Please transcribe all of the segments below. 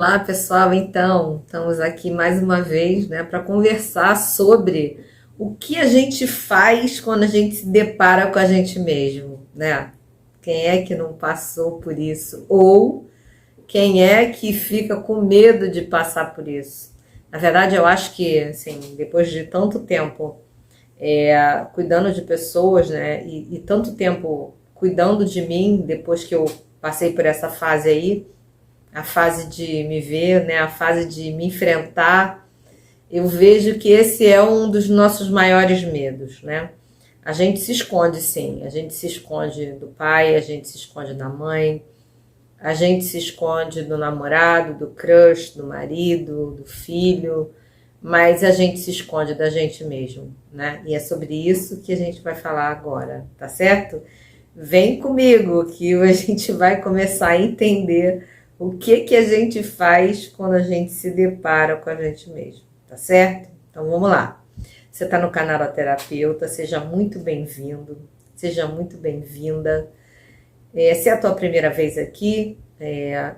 Olá, pessoal. Então, estamos aqui mais uma vez, né, para conversar sobre o que a gente faz quando a gente se depara com a gente mesmo, né? Quem é que não passou por isso? Ou quem é que fica com medo de passar por isso? Na verdade, eu acho que, assim, depois de tanto tempo cuidando de pessoas, né, e tanto tempo cuidando de mim, depois que eu passei por essa fase aí, a fase de me ver, né, a fase de me enfrentar, eu vejo que esse é um dos nossos maiores medos, né? A gente se esconde, sim, a gente se esconde do pai, a gente se esconde da mãe, a gente se esconde do namorado, do crush, do marido, do filho, mas a gente se esconde da gente mesmo, né? E é sobre isso que a gente vai falar agora, tá certo? Vem comigo que a gente vai começar a entender o que que a gente faz quando a gente se depara com a gente mesmo, tá certo? Então vamos lá. Você está no canal da Terapeuta, seja muito bem-vindo, seja muito bem-vinda. Se é a tua primeira vez aqui,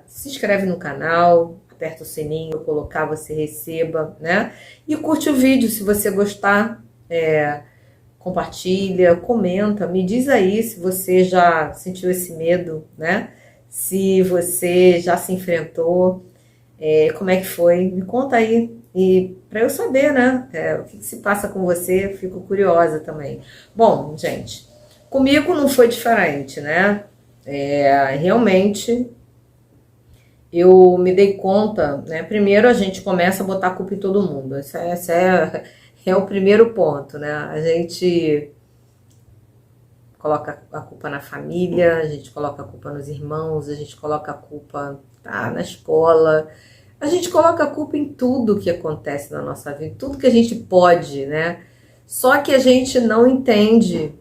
se inscreve no canal, aperta o sininho, eu colocar, você receba, né? E curte o vídeo se você gostar, compartilha, comenta, me diz aí se você já sentiu esse medo, né? Se você já se enfrentou, como é que foi? Me conta aí. E para eu saber, né? O que se passa com você, eu fico curiosa também. Bom, gente, comigo não foi diferente, né? Realmente eu me dei conta, né? Primeiro a gente começa a botar a culpa em todo mundo. Esse é o primeiro ponto, né? A gente coloca a culpa na família, a gente coloca a culpa nos irmãos, a gente coloca a culpa na escola, a gente coloca a culpa em tudo que acontece na nossa vida, tudo que a gente pode, né? Só que a gente não entende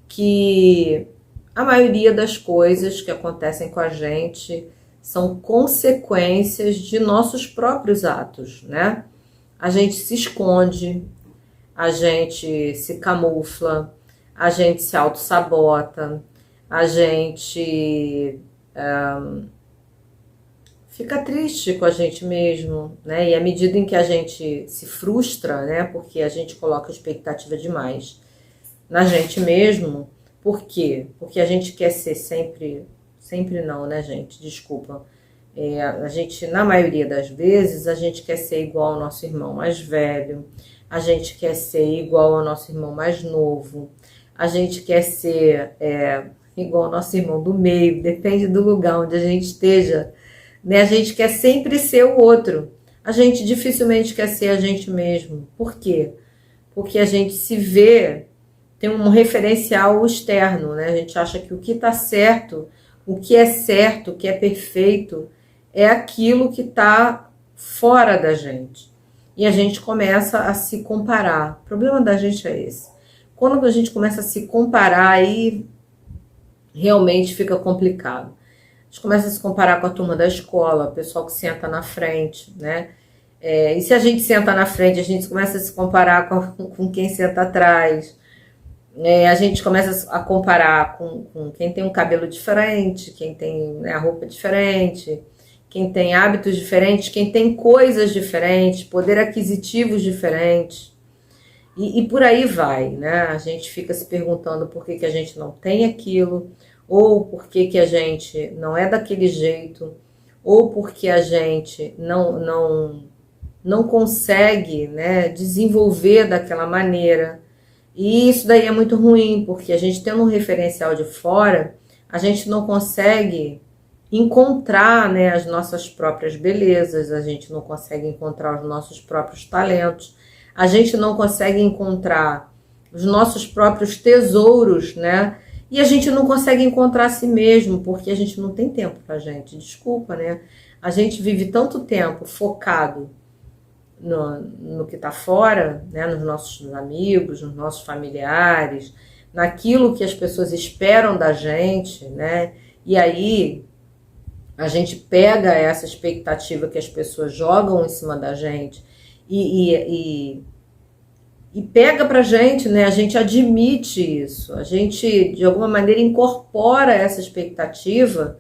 que a maioria das coisas que acontecem com a gente são consequências de nossos próprios atos, né? A gente se esconde, a gente se camufla, a gente se auto-sabota, a gente fica triste com a gente mesmo, né? E à medida em que a gente se frustra, né? Porque a gente coloca expectativa demais na gente mesmo. Por quê? Porque a gente quer ser sempre não, né, gente? Desculpa. A gente, na maioria das vezes, a gente quer ser igual ao nosso irmão mais velho, a gente quer ser igual ao nosso irmão mais novo, a gente quer ser igual ao nosso irmão do meio, depende do lugar onde a gente esteja, né? A gente quer sempre ser o outro, a gente dificilmente quer ser a gente mesmo. Por quê? Porque a gente se vê, tem um referencial externo, né? A gente acha que o que está certo, o que é perfeito, é aquilo que está fora da gente. E a gente começa a se comparar. O problema da gente é esse. Quando a gente começa a se comparar, aí realmente fica complicado. A gente começa a se comparar com a turma da escola, o pessoal que senta na frente, né? E se a gente senta na frente, a gente começa a se comparar com quem senta atrás. A gente começa a comparar com quem tem um cabelo diferente, quem tem, né, a roupa diferente, quem tem hábitos diferentes, quem tem coisas diferentes, poder aquisitivos diferentes. E por aí vai, né? A gente fica se perguntando por que a gente não tem aquilo, ou por que a gente não é daquele jeito, ou porque a gente não consegue, né, desenvolver daquela maneira. E isso daí é muito ruim, porque a gente tendo um referencial de fora, a gente não consegue encontrar, né, as nossas próprias belezas, a gente não consegue encontrar os nossos próprios talentos, a gente não consegue encontrar os nossos próprios tesouros, né? E a gente não consegue encontrar a si mesmo, porque a gente não tem tempo pra gente, desculpa, né? A gente vive tanto tempo focado no que está fora, né, nos nossos amigos, nos nossos familiares, naquilo que as pessoas esperam da gente, né? E aí a gente pega essa expectativa que as pessoas jogam em cima da gente e pega pra gente, né? A gente admite isso, a gente de alguma maneira incorpora essa expectativa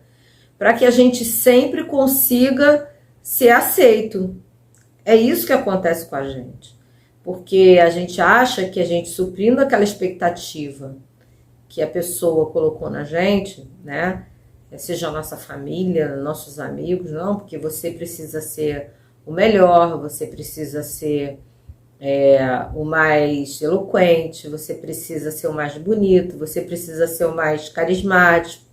para que a gente sempre consiga ser aceito. É isso que acontece com a gente. Porque a gente acha que a gente suprindo aquela expectativa que a pessoa colocou na gente, né? Seja a nossa família, nossos amigos, não, porque você precisa ser o melhor, você precisa ser o mais eloquente, você precisa ser o mais bonito, você precisa ser o mais carismático,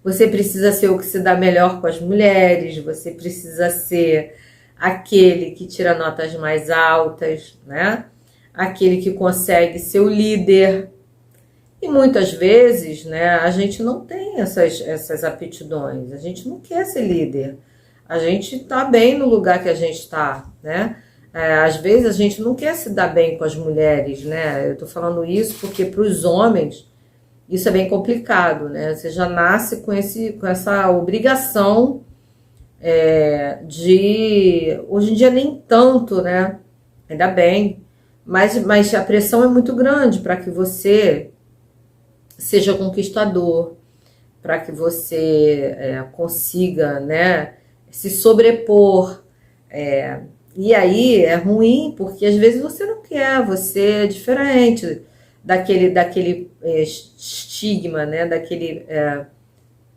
você precisa ser o que se dá melhor com as mulheres, você precisa ser aquele que tira notas mais altas, né? Aquele que consegue ser o líder. E muitas vezes, né, a gente não tem essas aptidões, a gente não quer ser líder, a gente está bem no lugar que a gente está, né? Às vezes a gente não quer se dar bem com as mulheres, né? Eu estou falando isso porque para os homens isso é bem complicado, né? Você já nasce com essa obrigação de... Hoje em dia nem tanto, né? Ainda bem, mas a pressão é muito grande para que você seja conquistador, para que você consiga, né, se sobrepor. E aí é ruim, porque às vezes você não quer, você é diferente daquele estigma, né, daquele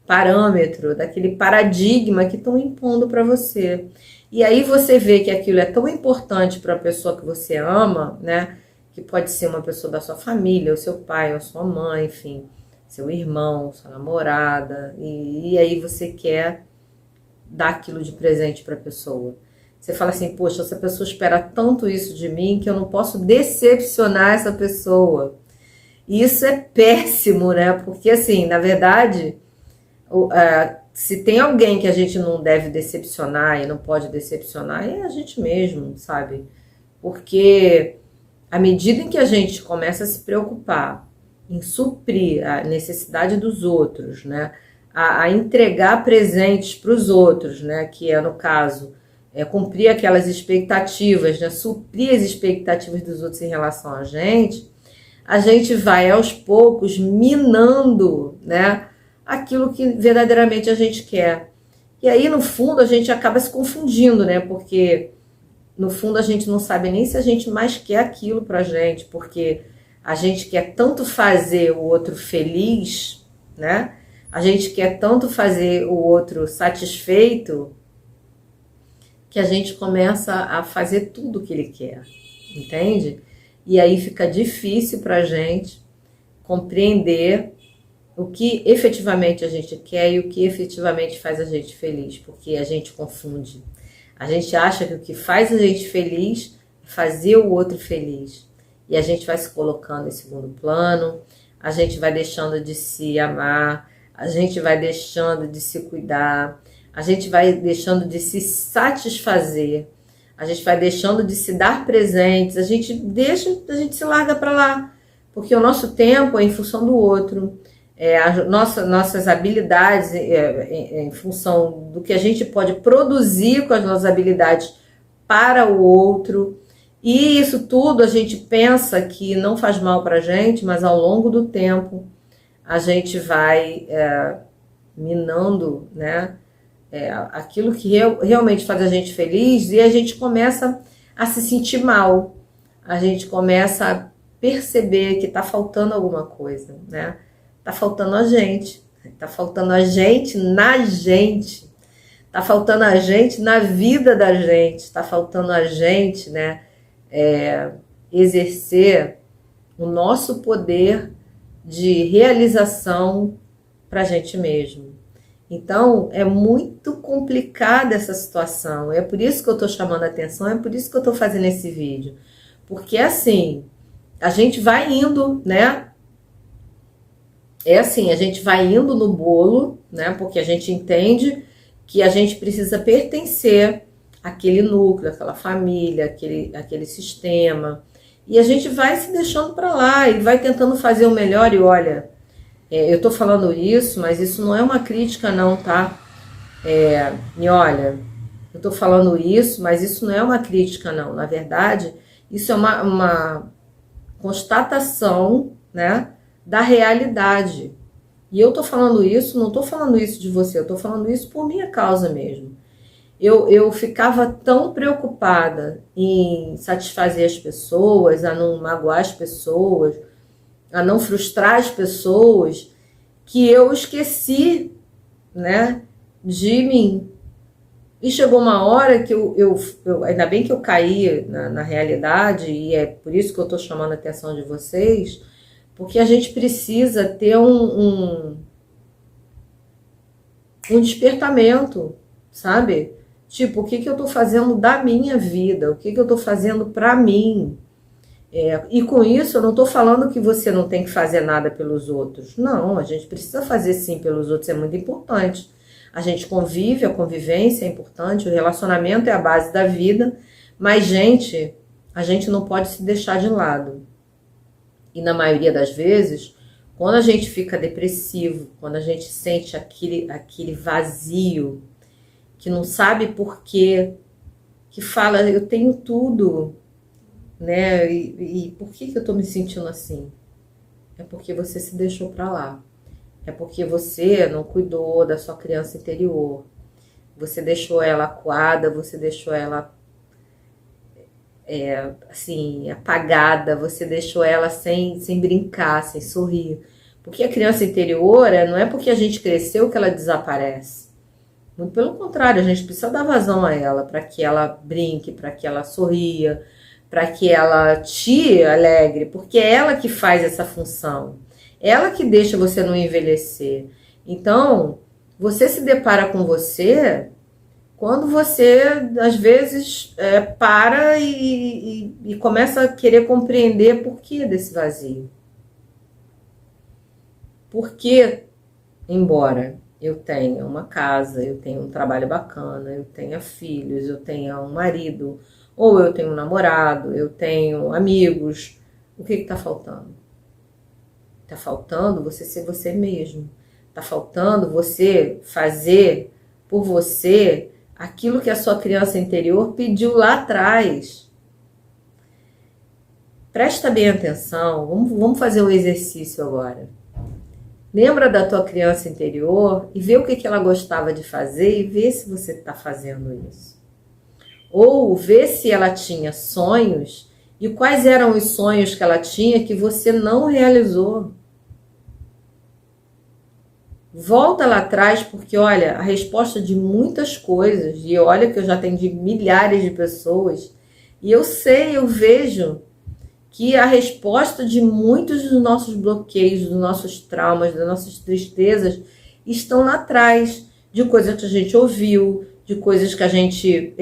parâmetro, daquele paradigma que estão impondo para você. E aí você vê que aquilo é tão importante para a pessoa que você ama, né, que pode ser uma pessoa da sua família, o seu pai, ou sua mãe, enfim, seu irmão, sua namorada, e aí você quer dar aquilo de presente para a pessoa. Você fala assim, poxa, essa pessoa espera tanto isso de mim que eu não posso decepcionar essa pessoa. E isso é péssimo, né? Porque, assim, na verdade, se tem alguém que a gente não deve decepcionar e não pode decepcionar, é a gente mesmo, sabe? Porque à medida em que a gente começa a se preocupar em suprir a necessidade dos outros, né? A entregar presentes para os outros, né? Que é, no caso, cumprir aquelas expectativas, né? Suprir as expectativas dos outros em relação a gente vai aos poucos minando, né, aquilo que verdadeiramente a gente quer. E aí, no fundo, a gente acaba se confundindo, né? Porque no fundo a gente não sabe nem se a gente mais quer aquilo pra gente, porque a gente quer tanto fazer o outro feliz, né? A gente quer tanto fazer o outro satisfeito que a gente começa a fazer tudo o que ele quer, entende? E aí fica difícil pra gente compreender o que efetivamente a gente quer e o que efetivamente faz a gente feliz, porque a gente confunde. A gente acha que o que faz a gente feliz é fazer o outro feliz. E a gente vai se colocando em segundo plano, a gente vai deixando de se amar, a gente vai deixando de se cuidar, a gente vai deixando de se satisfazer, a gente vai deixando de se dar presentes, a gente se larga para lá, porque o nosso tempo é em função do outro. Nossas habilidades em função do que a gente pode produzir com as nossas habilidades para o outro, e isso tudo a gente pensa que não faz mal para a gente, mas ao longo do tempo a gente vai minando, né, aquilo que realmente faz a gente feliz, e a gente começa a se sentir mal, a gente começa a perceber que está faltando alguma coisa, né? Tá faltando a gente na gente, tá faltando a gente na vida da gente, tá faltando a gente, né, exercer o nosso poder de realização pra gente mesmo. Então, é muito complicada essa situação, é por isso que eu tô chamando a atenção, é por isso que eu tô fazendo esse vídeo, porque assim, a gente vai indo, né, a gente vai indo no bolo, né? Porque a gente entende que a gente precisa pertencer àquele núcleo, àquela família, àquele sistema. E a gente vai se deixando para lá e vai tentando fazer o melhor. E olha, eu tô falando isso, mas isso não é uma crítica não, tá? E olha, eu tô falando isso, mas isso não é uma crítica não. Na verdade, isso é uma constatação, né, da realidade. E eu tô falando isso, não tô falando isso de você, eu tô falando isso por minha causa mesmo. eu ficava tão preocupada em satisfazer as pessoas, a não magoar as pessoas, a não frustrar as pessoas, que eu esqueci, né, de mim. E chegou uma hora que ainda bem que eu caí na realidade, e é por isso que eu estou chamando a atenção de vocês, porque a gente precisa ter um despertamento, sabe? Tipo, o que eu estou fazendo da minha vida? O que eu estou fazendo para mim? E com isso eu não estou falando que você não tem que fazer nada pelos outros. Não, a gente precisa fazer sim pelos outros, é muito importante. A gente convive, a convivência é importante, o relacionamento é a base da vida, mas, gente, a gente não pode se deixar de lado. E na maioria das vezes, quando a gente fica depressivo, quando a gente sente aquele vazio, que não sabe por quê, que fala, eu tenho tudo, né? E por que eu tô me sentindo assim? É porque você se deixou pra lá. É porque você não cuidou da sua criança interior. Você deixou ela acuada, você deixou ela assim, apagada, você deixou ela sem brincar, sem sorrir. Porque a criança interior não é porque a gente cresceu que ela desaparece. Muito pelo contrário, a gente precisa dar vazão a ela para que ela brinque, para que ela sorria, para que ela te alegre, porque é ela que faz essa função. Ela que deixa você não envelhecer. Então, você se depara com você quando você, às vezes, para e começa a querer compreender por que desse vazio. Porque, embora eu tenha uma casa, eu tenha um trabalho bacana, eu tenha filhos, eu tenha um marido, ou eu tenho um namorado, eu tenho amigos, o que está faltando? Está faltando você ser você mesmo. Está faltando você fazer por você aquilo que a sua criança interior pediu lá atrás. Presta bem atenção, vamos fazer um exercício agora. Lembra da tua criança interior e vê o que ela gostava de fazer e vê se você está fazendo isso. Ou vê se ela tinha sonhos e quais eram os sonhos que ela tinha que você não realizou. Volta lá atrás, porque olha, a resposta de muitas coisas, e olha que eu já atendi milhares de pessoas, e eu sei, eu vejo que a resposta de muitos dos nossos bloqueios, dos nossos traumas, das nossas tristezas, estão lá atrás, de coisas que a gente ouviu, de coisas que a gente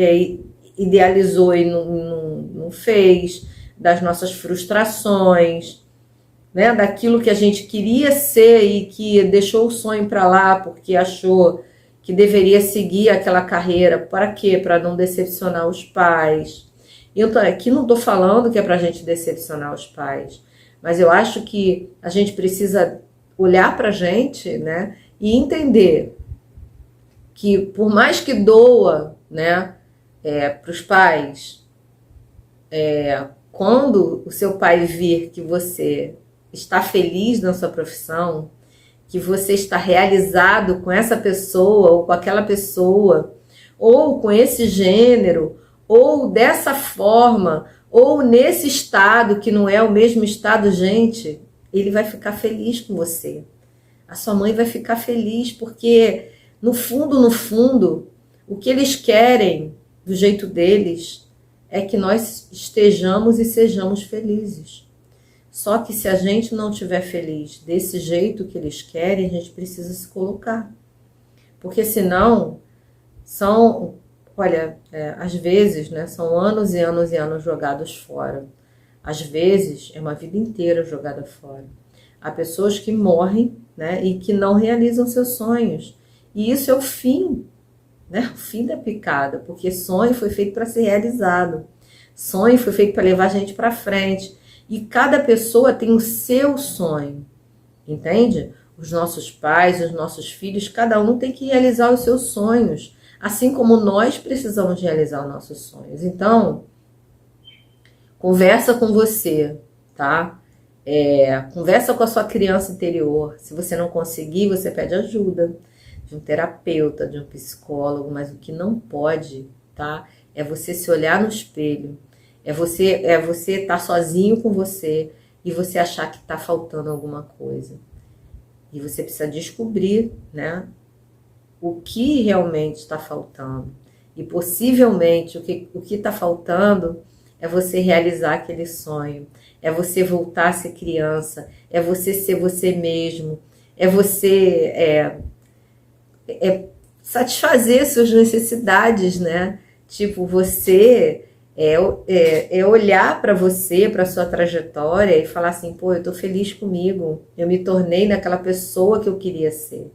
idealizou e não fez, das nossas frustrações, né, daquilo que a gente queria ser e que deixou o sonho para lá porque achou que deveria seguir aquela carreira. Para quê? Para não decepcionar os pais. Eu aqui não estou falando que é para a gente decepcionar os pais, mas eu acho que a gente precisa olhar para a gente, né, e entender que por mais que doa, né, para os pais, quando o seu pai vir que você está feliz na sua profissão, que você está realizado com essa pessoa ou com aquela pessoa, ou com esse gênero, ou dessa forma, ou nesse estado que não é o mesmo estado, gente, ele vai ficar feliz com você. A sua mãe vai ficar feliz porque, no fundo, o que eles querem, do jeito deles, é que nós estejamos e sejamos felizes. Só que se a gente não estiver feliz desse jeito que eles querem, a gente precisa se colocar. Porque senão, às vezes, né, são anos e anos e anos jogados fora. Às vezes, é uma vida inteira jogada fora. Há pessoas que morrem, né, e que não realizam seus sonhos. E isso é o fim, né, o fim da picada, porque sonho foi feito para ser realizado. Sonho foi feito para levar a gente para frente. E cada pessoa tem o seu sonho, entende? Os nossos pais, os nossos filhos, cada um tem que realizar os seus sonhos, assim como nós precisamos realizar os nossos sonhos. Então, conversa com você, tá? Conversa com a sua criança interior. Se você não conseguir, você pede ajuda. de um terapeuta, de um psicólogo, mas o que não pode, tá? É você se olhar no espelho, é você estar sozinho com você e você achar que está faltando alguma coisa. E você precisa descobrir, né, o que realmente está faltando. E possivelmente o que está faltando é você realizar aquele sonho, é você voltar a ser criança, é você ser você mesmo, é você satisfazer suas necessidades, né? Tipo, você olhar para você, para sua trajetória e falar assim, pô, eu tô feliz comigo, eu me tornei naquela pessoa que eu queria ser.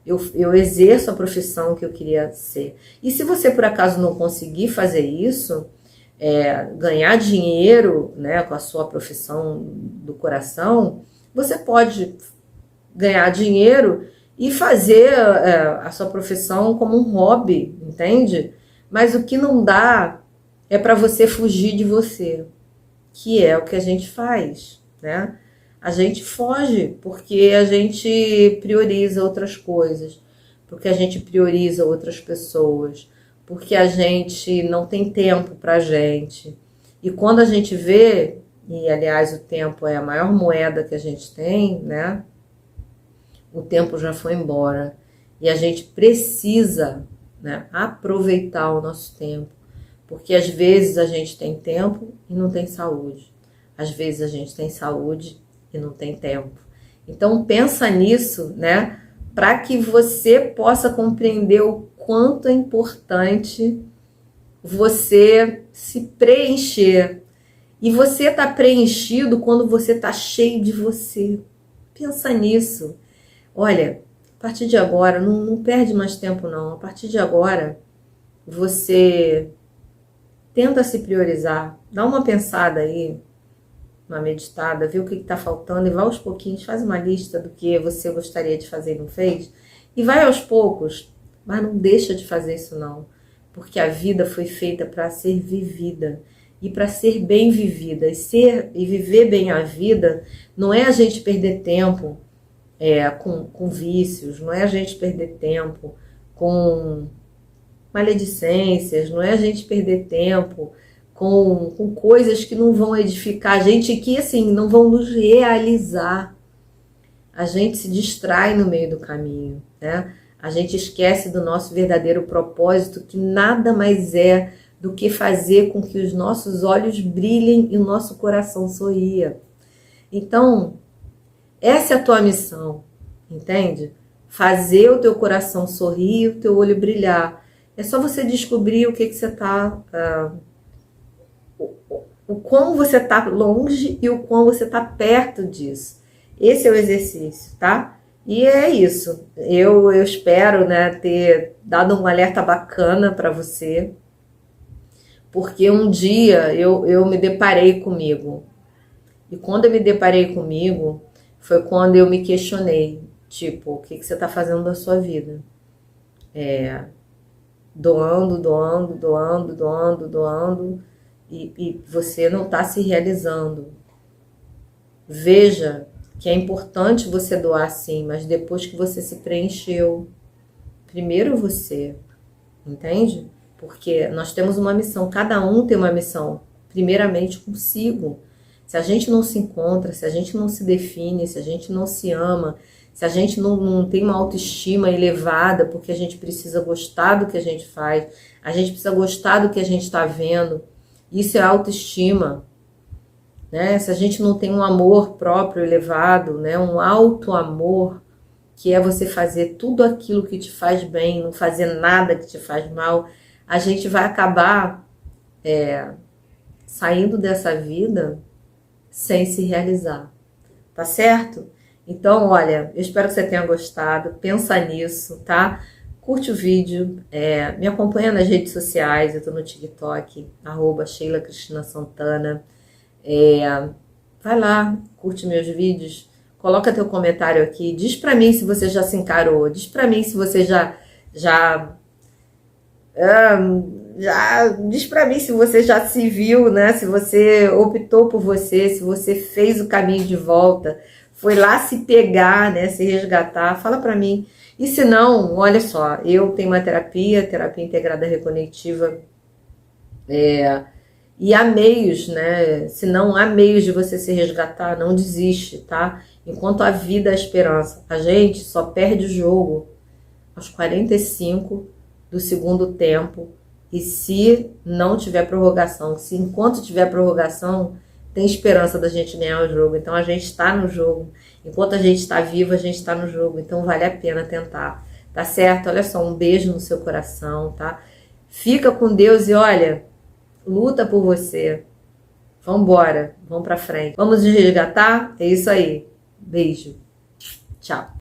Eu exerço a profissão que eu queria ser. E se você, por acaso, não conseguir fazer isso, ganhar dinheiro, né, com a sua profissão do coração, você pode ganhar dinheiro e fazer a sua profissão como um hobby, entende? Mas o que não dá é para você fugir de você, que é o que a gente faz, né? A gente foge porque a gente prioriza outras coisas, porque a gente prioriza outras pessoas, porque a gente não tem tempo pra gente. E quando a gente vê, e aliás o tempo é a maior moeda que a gente tem, né? O tempo já foi embora. E a gente precisa, né, aproveitar o nosso tempo. Porque às vezes a gente tem tempo e não tem saúde. Às vezes a gente tem saúde e não tem tempo. Então pensa nisso, né? Para que você possa compreender o quanto é importante você se preencher. E você está preenchido quando você está cheio de você. Pensa nisso. Olha, a partir de agora, não perde mais tempo não. A partir de agora, você tenta se priorizar. Dá uma pensada aí, uma meditada, vê o que está faltando e vai aos pouquinhos, faz uma lista do que você gostaria de fazer e não fez. E vai aos poucos, mas não deixa de fazer isso não. Porque a vida foi feita para ser vivida. E para ser bem vivida. E viver bem a vida não é a gente perder tempo com vícios, não é a gente perder tempo com maledicências, não é a gente perder tempo com coisas que não vão edificar a gente e que assim não vão nos realizar. A gente se distrai no meio do caminho, né? A gente esquece do nosso verdadeiro propósito, que nada mais é do que fazer com que os nossos olhos brilhem e o nosso coração sorria. Então, essa é a tua missão, entende? Fazer o teu coração sorrir e o teu olho brilhar. É só você descobrir o que você está... o quão você está longe e o quão você está perto disso. Esse é o exercício, tá? E é isso. Eu espero, né, ter dado um alerta bacana para você, porque um dia eu me deparei comigo. E quando eu me deparei comigo, foi quando eu me questionei, tipo, o que você está fazendo da sua vida? Doando, e você não está se realizando. Veja que é importante você doar sim, mas depois que você se preencheu, primeiro você, entende? Porque nós temos uma missão, cada um tem uma missão, primeiramente consigo. Se a gente não se encontra, se a gente não se define, se a gente não se ama, se a gente não tem uma autoestima elevada, porque a gente precisa gostar do que a gente faz, a gente precisa gostar do que a gente está vendo, isso é autoestima, né? Se a gente não tem um amor próprio elevado, né? Um alto amor, que é você fazer tudo aquilo que te faz bem, não fazer nada que te faz mal, a gente vai acabar saindo dessa vida sem se realizar, tá certo? Então, olha, eu espero que você tenha gostado, pensa nisso, tá? Curte o vídeo, me acompanha nas redes sociais, eu tô no TikTok, @Sheila Cristina Santana, vai lá, curte meus vídeos, coloca teu comentário aqui, diz pra mim se você já se encarou, diz pra mim se você diz pra mim se você já se viu, né? Se você optou por você, se você fez o caminho de volta, foi lá se pegar, né? Se resgatar, fala pra mim. E se não, olha só, eu tenho uma terapia integrada reconectiva, e há meios, né? Se não há meios de você se resgatar, não desiste, tá? Enquanto a vida, a esperança. A gente só perde o jogo aos 45 do segundo tempo. E se não tiver prorrogação, se enquanto tiver prorrogação, tem esperança da gente ganhar o jogo. Então a gente está no jogo. Enquanto a gente está vivo, a gente está no jogo. Então vale a pena tentar. Tá certo? Olha só, um beijo no seu coração, tá? Fica com Deus e olha, luta por você. Vambora, vamos pra frente. Vamos nos resgatar? É isso aí. Beijo. Tchau.